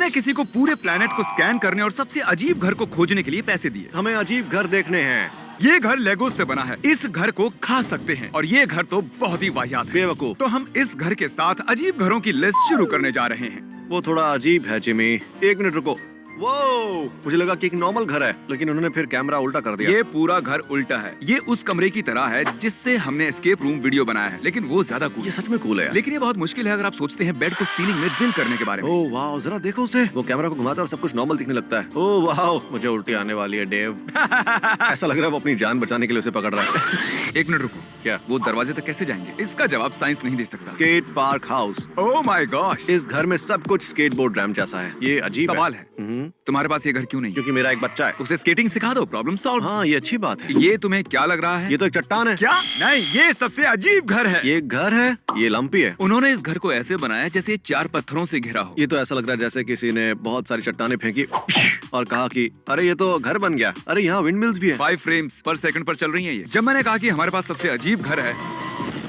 मैंने किसी को पूरे प्लेनेट को स्कैन करने और सबसे अजीब घर को खोजने के लिए पैसे दिए। हमें अजीब घर देखने हैं। ये घर लेगो से बना है। इस घर को खा सकते हैं और ये घर तो बहुत ही वाहियात है। बेवकूफ। तो हम इस घर के साथ अजीब घरों की लिस्ट शुरू करने जा रहे हैं। वो थोड़ा अजीब है जिमी। एक मिनट रुको। वो मुझे लगा कि एक नॉर्मल घर है, लेकिन उन्होंने फिर कैमरा उल्टा कर दिया। ये पूरा घर उल्टा है। ये उस कमरे की तरह है जिससे हमने एस्केप रूम वीडियो बनाया है, लेकिन वो ज्यादा कूल। ये सच में कूल है। लेकिन ये बहुत मुश्किल है अगर आप सोचते हैं बेड को सीलिंग में ड्रिल करने के बारे में। ओह वाह, जरा देखो उसे। वो कैमरा को घुमाता है और सब कुछ नॉर्मल दिखने लगता है। ओह वाह, मुझे उल्टी आने वाली है डेव। ऐसा लग रहा है वो अपनी जान बचाने के लिए उसे पकड़ रहा है। एक मिनट रुको। क्या? वो दरवाजे तक कैसे जाएंगे? इसका जवाब साइंस नहीं दे सकता। Skate park house. Oh my gosh. इस घर में सब कुछ स्केटबोर्ड रैम्प जैसा है। ये अजीब सवाल है तुम्हारे पास ये घर क्यों नहीं? क्योंकि मेरा एक बच्चा है। उसे स्केटिंग सिखा दो, प्रॉब्लम सॉल्व। हाँ, ये अच्छी बात है। ये तुम्हें क्या लग रहा है? ये तो एक चट्टान है। क्या? नहीं, ये सबसे अजीब घर है। ये घर है, ये लंपी है। उन्होंने इस घर को ऐसे बनाया जैसे ये 4 पत्थरों से घिरा हो। ये तो ऐसा लग रहा है जैसे किसी ने बहुत सारी चट्टानें फेंकी और कहा कि अरे ये तो घर बन गया। अरे यहाँ विंड मिल्स भी है। 5 फ्रेम्स पर सेकंड पर चल रही है ये। जब मैंने कहा कि हमारे पास सबसे अजीब घर है,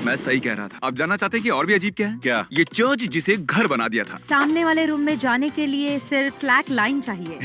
मैं सही कह रहा था। आप जानना चाहते हैं कि और भी अजीब क्या है? क्या? ये चर्च जिसे घर बना दिया था। सामने वाले रूम में जाने के लिए सिर्फ फ्लैट लाइन चाहिए।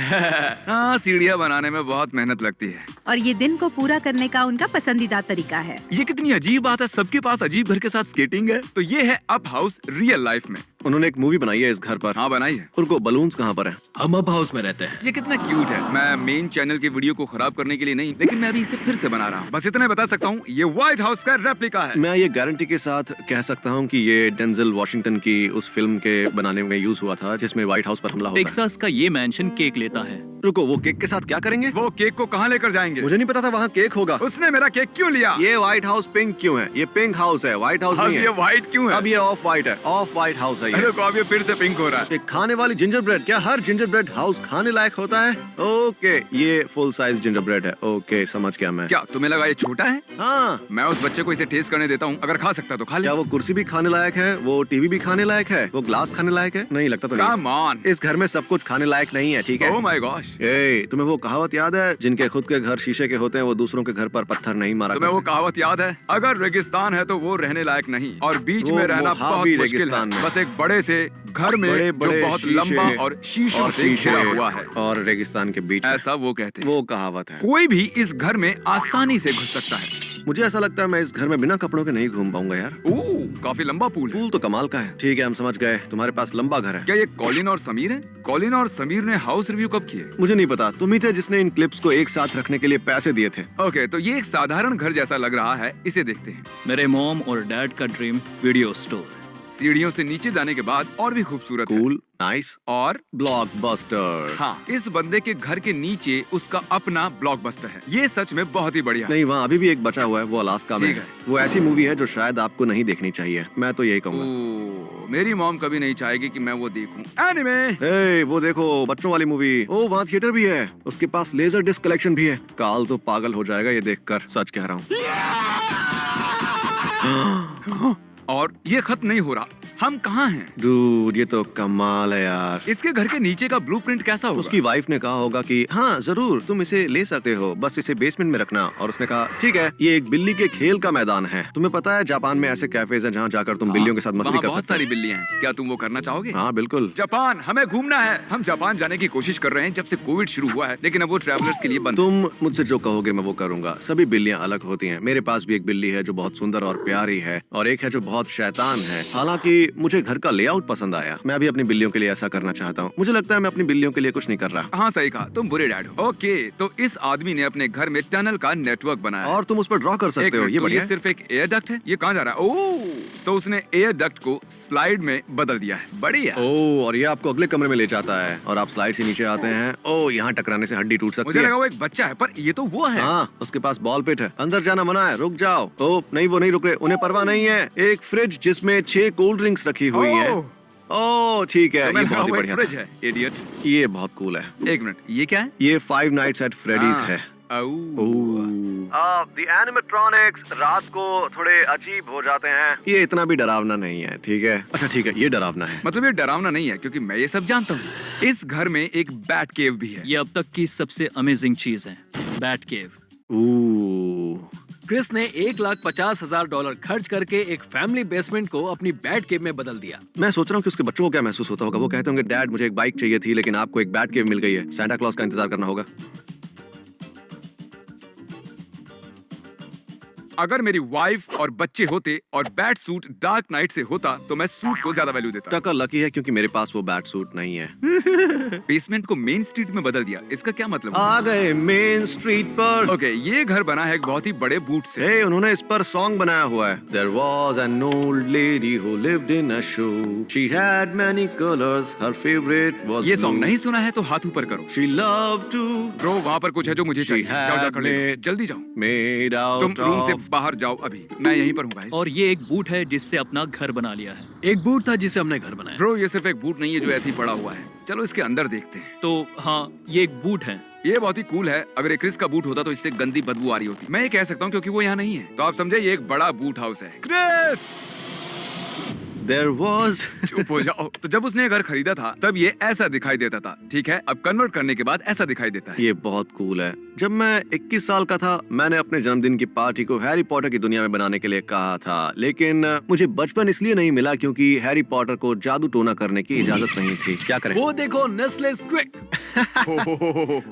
हाँ, सीढ़ियाँ बनाने में बहुत मेहनत लगती है और ये दिन को पूरा करने का उनका पसंदीदा तरीका है। ये कितनी अजीब बात है, सबके पास अजीब घर के साथ स्केटिंग है। तो ये है अप हाउस रियल लाइफ में। उन्होंने एक मूवी बनाई है इस घर पर। हाँ, बनाई है। उनको बलून्स कहाँ पर है? हम अप हाउस में रहते हैं। ये कितना क्यूट है। मैं मेन चैनल के वीडियो को खराब करने के लिए नहीं, लेकिन मैं अभी इसे फिर से बना रहा हूँ। बस इतना बता सकता हूँ, ये व्हाइट हाउस का रेप्लिका है। मैं ये गारंटी के साथ कह सकता हूँ कि ये डेंजल वॉशिंगटन की उस फिल्म के बनाने में यूज हुआ था जिसमें व्हाइट हाउस पर हमला होता है। टेक्सास का ये मैंशन केक लेता है। रुको, वो केक के साथ क्या करेंगे? वो केक को कहाँ लेकर जाएंगे? मुझे नहीं पता था वहाँ केक होगा। उसने मेरा केक क्यों लिया? ये व्हाइट हाउस पिंक क्यों है? ये पिंक हाउस है, व्हाइट हाउस अब नहीं ये है। व्हाइट क्यों है? अब ये ऑफ व्हाइट है, ऑफ व्हाइट हाउस है ये। अरे को अब ये फिर से पिंक हो रहा है। एक खाने वाली जिंजर ब्रेड। क्या हर जिंजर ब्रेड हाउस खाने लायक होता है? ओके, ये फुल साइज जिंजर ब्रेड है। ओके, समझ गया मैं। क्या तुम्हें लगा ये छोटा है? हाँ। मैं उस बच्चे को इसे टेस्ट करने देता हूँ, अगर खा सकता तो खा ले। क्या वो कुर्सी भी खाने लायक है? वो टीवी भी खाने लायक है? वो ग्लास खाने लायक है? नहीं लगता तो नहीं। Come on। इस घर में सब कुछ खाने लायक नहीं है, ठीक है? Oh my gosh। ए, तुम्हें वो कहावत याद है, जिनके खुद के घर शीशे के होते हैं वो दूसरों के घर पर पत्थर नहीं मारा तुम्हें वो करते? कहावत याद है? अगर रेगिस्तान है तो वो रहने लायक नहीं, और बीच वो में रहना बहुत मोहावी मुश्किल है। रेगिस्तान में। बस एक बड़े से घर में बड़े-बड़े जो बहुत शीशे लंबा और शीशों से घिरा हुआ है। और रेगिस्तान के बीच में। ऐसा वो कहते हैं। वो कहावत है। कोई भी इस घर में आसानी से घुस सकता है। मुझे ऐसा लगता है मैं इस घर में बिना कपड़ों के नहीं घूम पाऊंगा यार। काफी लंबा पूल है। पूल तो कमाल का है। ठीक है, हम समझ गए, तुम्हारे पास लंबा घर है। क्या ये कॉलिन और समीर है? कॉलिन और समीर ने हाउस रिव्यू कब किए? मुझे नहीं पता, तुम ही थे जिसने इन क्लिप्स को एक साथ रखने के लिए पैसे दिए थे। ओके, तो ये एक साधारण घर जैसा लग रहा है, इसे देखते हैं। मेरे मॉम और डैड का ड्रीम वीडियो स्टोर। सीढ़ियों से नीचे जाने के बाद और भी खूबसूरत है। कूल, नाइस और ब्लॉकबस्टर। हाँ, इस बंदे के घर के नीचे उसका अपना ब्लॉकबस्टर है। ये सच में बहुत ही बढ़िया है। नहीं, वहाँ अभी भी एक बचा हुआ है, वो अलास्का में ठीक है। है। वो ऐसी मूवी है जो शायद आपको नहीं देखनी चाहिए, मैं तो यही कहूँगा। ओह, मेरी मॉम कभी नहीं चाहेगी कि मैं वो देखूं। एनीमे। हे, वो देखो बच्चों वाली मूवी। ओ, वहाँ थिएटर भी है, उसके पास लेजर डिस्क कलेक्शन भी है। काल तो पागल हो जाएगा ये देखकर, सच कह रहा हूँ। और ये खत्म नहीं हो रहा, हम कहाँ हैं? डूड, ये तो कमाल है यार। इसके घर के नीचे का ब्लूप्रिंट कैसा होगा? उसकी वाइफ ने कहा होगा कि हाँ जरूर तुम इसे ले सकते हो, बस इसे बेसमेंट में रखना। और उसने कहा ठीक है, ये एक बिल्ली के खेल का मैदान है। तुम्हें पता है जापान में ऐसे कैफेज हैं जहाँ जाकर तुम बिल्लियों के साथ मस्ती वहाँ कर बहुत सकते सारी हो। बिल्लियाँ हैं, क्या तुम वो करना चाहोगे? हाँ बिल्कुल। जापान, हमें घूमना है। हम जापान जाने की कोशिश कर रहे हैं जब से कोविड शुरू हुआ है, लेकिन अब वो ट्रैवलर्स के लिए बंद है। तुम मुझसे जो कहोगे मैं वो करूंगा। सभी बिल्लियाँ अलग होती हैं। मेरे पास भी एक बिल्ली है जो बहुत सुंदर और प्यारी है, और एक है जो बहुत शैतान है। हालांकि मुझे घर का लेआउट पसंद आया। मैं भी अपनी बिल्लियों के लिए ऐसा करना चाहता हूँ। मुझे लगता है मैं अपनी बिल्लियों के लिए कुछ नहीं कर रहा। हाँ सही कहा, तुम बुरे डैड हो। ओके, तो इस आदमी ने अपने घर में टनल का नेटवर्क बनाया है। और तुम उस पर ड्रॉ कर एक सकते हो, मिनट, ये तो बढ़िया ये है। सिर्फ एक एयर डक्ट है? ये कहाँ जा रहा है? ओह, तो उसने एयर डक्ट को स्लाइड में बदल दिया है। बढ़िया। ओह, और ये आपको अगले कमरे में ले जाता है, और आप स्लाइड से नीचे आते हैं। ओह, यहाँ टकराने से हड्डी टूट सकती मुझे है। लगा वो एक बच्चा है, पर ये तो वो है। हाँ, उसके पास बॉल पिट है। अंदर जाना मना है, रुक जाओ। ओह नहीं, वो नहीं रुक रहे, उन्हें परवाह नहीं है। एक फ्रिज जिसमें 6 कोल्ड ड्रिंक्स रखी हुई है। ओह, ओह ठीक है, तो ये मैं लगा बहुत ही वो एक बढ़िया फ्रिज था। है। इडियट। ये बहुत कूल है। एक मिनट, ये क्या है? ये 5 नाइट्स एट फ्रेडीज हाँ। है। ओह। The animatronics रात को थोड़े अजीब हो जाते हैं। ये इतना भी डरावना नहीं है, ठीक है? अच्छा ठीक है, ये डरावना है। मतलब ये डरावना नहीं है, क्योंकि मैं ये सब जानता हूँ। इस घर में एक बैट केव भी है। ये अब तक की सबसे अमेजिंग चीज है, बैट केव। क्रिस ने $1,50,000 खर्च करके एक फैमिली बेसमेंट को अपनी बैट केव में बदल दिया। मैं सोच रहा हूँ कि उसके बच्चों को क्या महसूस होता होगा। वो कहते होंगे डैड मुझे एक बाइक चाहिए थी लेकिन आपको एक बैट केव मिल गई है। सैंटा क्लॉज का इंतजार करना होगा। अगर मेरी वाइफ और बच्चे होते और बैट सूट डार्क नाइट से होता तो मैं सूट को ज्यादा वैल्यू देता। टकर लकी है क्योंकि मेरे पास वो बैट सूट नहीं है। बेसमेंट को मेन स्ट्रीट में बदल दिया, इसका क्या मतलब? आ गए मेन स्ट्रीट पर। ओके, ये घर बना है एक बहुत ही बड़े बूट से। हे, उन्होंने इस पर सॉन्ग बनाया हुआ है। There was an old lady who lived in a shoe. She had many colors. Her favorite was ये सॉन्ग blue. नहीं सुना है तो हाथ ऊपर करो। She loved to ब्रो, वहाँ पर कुछ है जो मुझे चाहिए। जाओ जा कर ले लो। जल्दी जाओ। made out तुम रूम से of बाहर जाओ अभी, मैं यहीं पर हूँ गाइस। और ये एक बूट है जिससे अपना घर बना लिया है। एक बूट था जिसे हमने घर बनाया। ब्रो, ये सिर्फ एक बूट नहीं है जो ऐसे ही पड़ा हुआ है। चलो इसके अंदर देखते हैं। तो हाँ, ये एक बूट है। ये बहुत ही कूल है। अगर ये क्रिस का बूट होता तो इससे गंदी बदबू आ रही होती। मैं ये कह सकता हूँ क्योंकि वो यहाँ नहीं है। तो आप समझे, ये एक बड़ा बूट हाउस है। क्रिस, There was चुप हो जाओ। तो जब उसने ये घर खरीदा था तब ये ऐसा दिखाई देता था, ठीक है? अब कन्वर्ट करने के बाद ऐसा दिखाई देता है। ये बहुत कूल है। जब मैं 21 साल का था मैंने अपने जन्मदिन की पार्टी को हैरी पॉटर की दुनिया में बनाने के लिए कहा था, लेकिन मुझे बचपन इसलिए नहीं मिला क्योंकि हैरी पॉटर को जादू टोना करने की इजाजत नहीं थी। क्या करें? वो देखो, नेस्ले स्क्विक।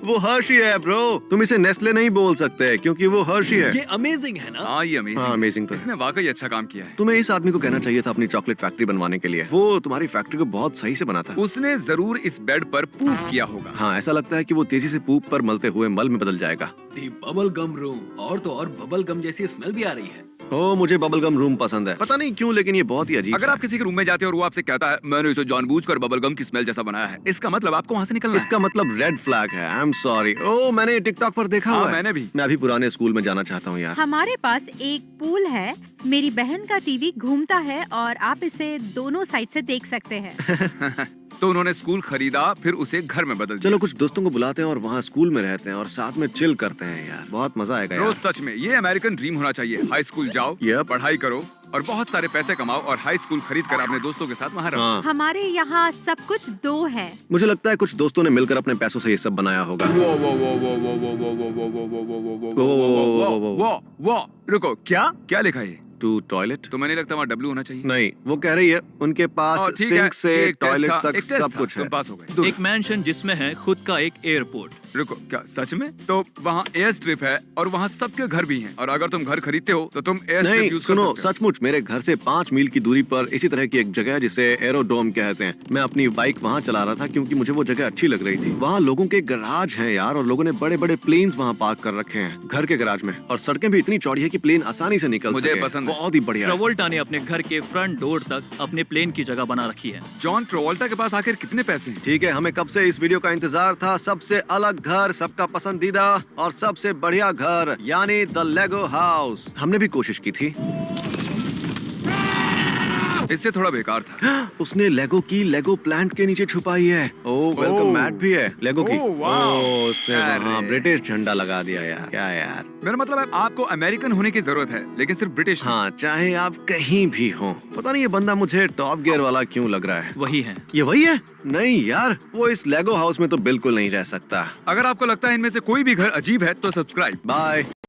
वो हर्शी है ब्रो। तुम इसे नेस्ले नहीं बोल सकते क्योंकि वो हर्शी है। ये अमेजिंग है ना? हाँ, ये हाँ, अमेजिंग। अमेजिंग तो है। इसने वाकई अच्छा काम किया है। तुम्हें इस आदमी को कहना चाहिए था अपनी चॉकलेट फैक्ट्री बनवाने के लिए। वो तुम्हारी फैक्ट्री को बहुत सही से बनाता है। उसने जरूर इस बेड पर पूप किया होगा। हाँ, ऐसा लगता है कि वो तेजी से पूप पर मलते हुए मल में बदल जाएगा। दी बबल गम रूम। और तो और बबल गम जैसी स्मेल भी आ रही है। ओ, मुझे बबल गम रूम पसंद है। पता नहीं क्यों, लेकिन ये बहुत ही अजीब अगर सा आप किसी के रूम में जाते हैं और वो आपसे कहता है मैंने इसे जानबूझकर बबलगम की स्मेल जैसा बनाया है, इसका मतलब आपको वहाँ से निकलना है। इसका मतलब रेड फ्लैग है। I am sorry. ओ, मैंने टिकटॉक पर देखा हाँ, हुआ है। मैंने भी। मैं अभी पुराने स्कूल में जाना चाहता हूँ यार। हमारे पास एक पूल है। मेरी बहन का टीवी घूमता है और आप इसे दोनों साइड से देख सकते हैं। तो उन्होंने स्कूल खरीदा, फिर उसे घर में बदल दिया। चलो कुछ दोस्तों को बुलाते हैं और वहाँ स्कूल में रहते हैं और साथ में चिल करते हैं यार। बहुत मजा आएगा रोज यार। सच में ये अमेरिकन ड्रीम होना चाहिए। हाई स्कूल जाओ, Yep. पढ़ाई करो और बहुत सारे पैसे कमाओ और हाई स्कूल खरीद कर अपने दोस्तों के साथ वहाँ रहो। हाँ, हमारे यहाँ सब कुछ 2 है। मुझे लगता है कुछ दोस्तों ने मिलकर अपने पैसों से ये सब बनाया होगा। वो वो वो वो वो वो वो वो वो वो वो वो वो वो वो वो रुको, क्या क्या लिखा है? To toilet. तो मैंने लगता वहाँ डब्ल्यू होना चाहिए। नहीं, वो कह रही है उनके पास ठीक है, सिंक से ये एक टेस्ट टॉयलेट था, तक एक टेस्ट सब था, कुछ है। तुम पास हो गए। एक मैंशन जिसमें है खुद का एक एयरपोर्ट। रुको, क्या सच में? तो वहाँ एयर स्ट्रिप है और वहाँ सबके घर भी हैं। और अगर तुम घर खरीदते हो तो तुम एयर नहीं, स्ट्रिप यूज कर सुनो, सकते हो। सचमुच मेरे घर से 5 मील की दूरी पर इसी तरह की एक जगह है जिसे एरोडोम कहते हैं। मैं अपनी बाइक वहाँ चला रहा था क्योंकि मुझे वो जगह अच्छी लग रही थी। वहाँ लोगों के गराज हैं यार, और लोगों ने बड़े बड़े प्लेन्स वहाँ पार्क कर रखे हैं घर के गराज में। और सड़कें भी इतनी चौड़ी है कि प्लेन आसानी से निकल मुझे सके। पसंद है। बहुत ही बढ़िया है। ट्रेवोल्टा ने अपने घर के फ्रंट डोर तक अपने प्लेन की जगह बना रखी है। जॉन ट्रेवोल्टा के पास आखिर कितने पैसे हैं? ठीक है, हमें कब से इस वीडियो का इंतजार था। सबसे अलग घर, सबका पसंदीदा और सबसे बढ़िया घर, यानी द लेगो हाउस। हमने भी कोशिश की थी। इससे थोड़ा बेकार था। उसने लेगो की लेगो प्लांट के नीचे छुपाई है। वेलकम ओह। मैट भी है लेगो की। वाओ। उसने अरे। वहाँ ब्रिटिश झंडा लगा दिया यार। क्या यार। मेरा मतलब है आपको अमेरिकन होने की जरूरत है, लेकिन सिर्फ ब्रिटिश नहीं। हाँ, चाहे आप कहीं भी हो। पता नहीं ये बंदा मुझे टॉप गियर वाला क्यों लग रहा है। वही है। ये वही है? नहीं यार, वो इस लेगो हाउस में तो बिल्कुल नहीं रह सकता। अगर आपको लगता है इनमें से कोई भी घर अजीब है तो सब्सक्राइब। बाय।